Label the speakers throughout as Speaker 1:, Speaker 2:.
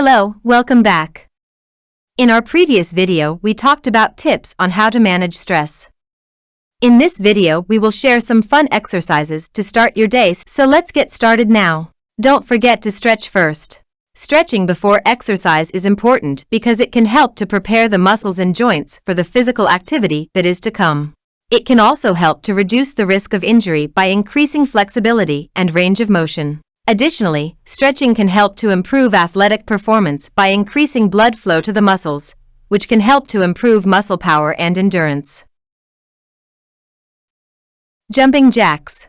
Speaker 1: Hello, welcome back. In our previous video, we talked about tips on how to manage stress. In this video, we will share some fun exercises to start your day, so let's get started now. Don't forget to stretch first. Stretching before exercise is important because it can help to prepare the muscles and joints for the physical activity that is to come. It can also help to reduce the risk of injury by increasing flexibility and range of motion. Additionally, stretching can help to improve athletic performance by increasing blood flow to the muscles, which can help to improve muscle power and endurance. Jumping jacks.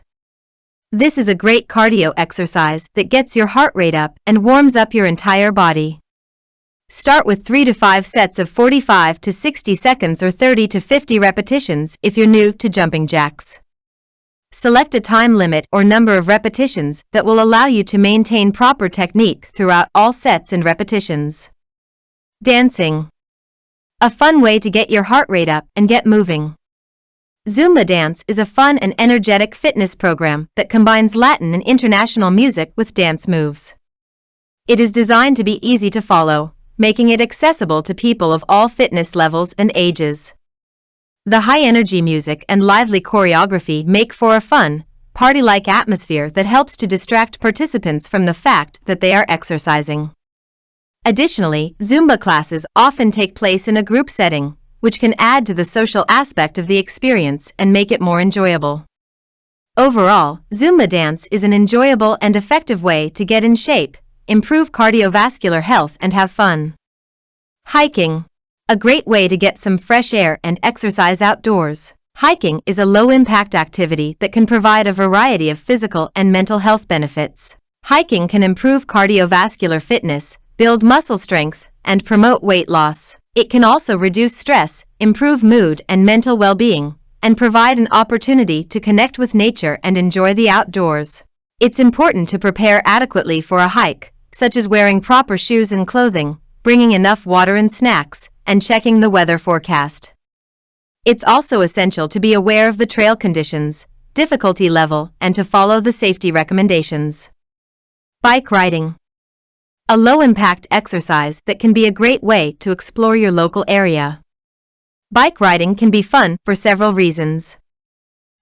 Speaker 1: This is a great cardio exercise that gets your heart rate up and warms up your entire body. Start with 3 to 5 sets of 45 to 60 seconds or 30 to 50 repetitions if you're new to jumping jacks. Select a time limit or number of repetitions that will allow you to maintain proper technique throughout all sets and repetitions. Dancing. A fun way to get your heart rate up and get moving. Zumba dance is a fun and energetic fitness program that combines Latin and international music with dance moves. It is designed to be easy to follow, making it accessible to people of all fitness levels and ages. The high-energy music and lively choreography make for a fun, party-like atmosphere that helps to distract participants from the fact that they are exercising. Additionally, Zumba classes often take place in a group setting, which can add to the social aspect of the experience and make it more enjoyable. Overall, Zumba dance is an enjoyable and effective way to get in shape, improve cardiovascular health, and have fun. Hiking. A great way to get some fresh air and exercise outdoors. Hiking is a low-impact activity that can provide a variety of physical and mental health benefits. Hiking can improve cardiovascular fitness, build muscle strength, and promote weight loss. It can also reduce stress, improve mood and mental well-being, and provide an opportunity to connect with nature and enjoy the outdoors. It's important to prepare adequately for a hike, such as wearing proper shoes and clothing, bringing enough water and snacks, and checking the weather forecast. It's also essential to be aware of the trail conditions, difficulty level, and to follow the safety recommendations. Bike riding. A low-impact exercise that can be a great way to explore your local area. Bike riding can be fun for several reasons.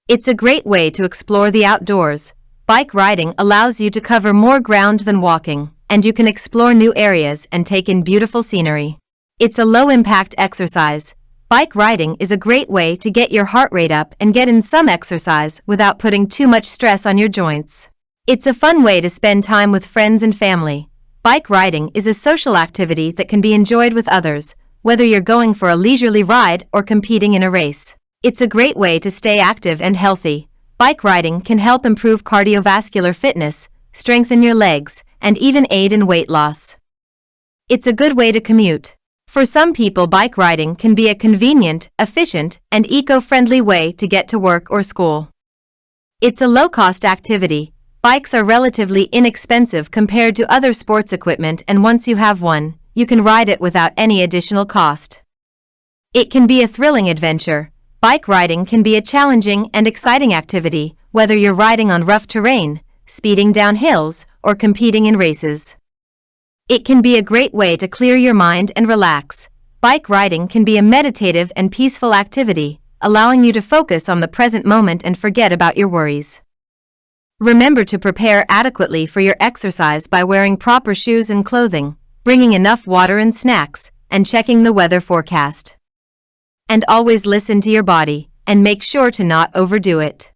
Speaker 1: It's a great way to explore the outdoors. Bike riding allows you to cover more ground than walking, and you can explore new areas and take in beautiful scenery. It's a low-impact exercise. Bike riding is a great way to get your heart rate up and get in some exercise without putting too much stress on your joints. It's a fun way to spend time with friends and family. Bike riding is a social activity that can be enjoyed with others, whether you're going for a leisurely ride or competing in a race. It's a great way to stay active and healthy. Bike riding can help improve cardiovascular fitness, strengthen your legs, and even aid in weight loss. It's a good way to commute. For some people, bike riding can be a convenient, efficient, and eco-friendly way to get to work or school. It's a low-cost activity. Bikes are relatively inexpensive compared to other sports equipment, and once you have one, you can ride it without any additional cost. It can be a thrilling adventure. Bike riding can be a challenging and exciting activity, whether you're riding on rough terrain, speeding down hills, or competing in races. It can be a great way to clear your mind and relax. Bike riding can be a meditative and peaceful activity, allowing you to focus on the present moment and forget about your worries. Remember to prepare adequately for your exercise by wearing proper shoes and clothing, bringing enough water and snacks, and checking the weather forecast. And always listen to your body, and make sure to not overdo it.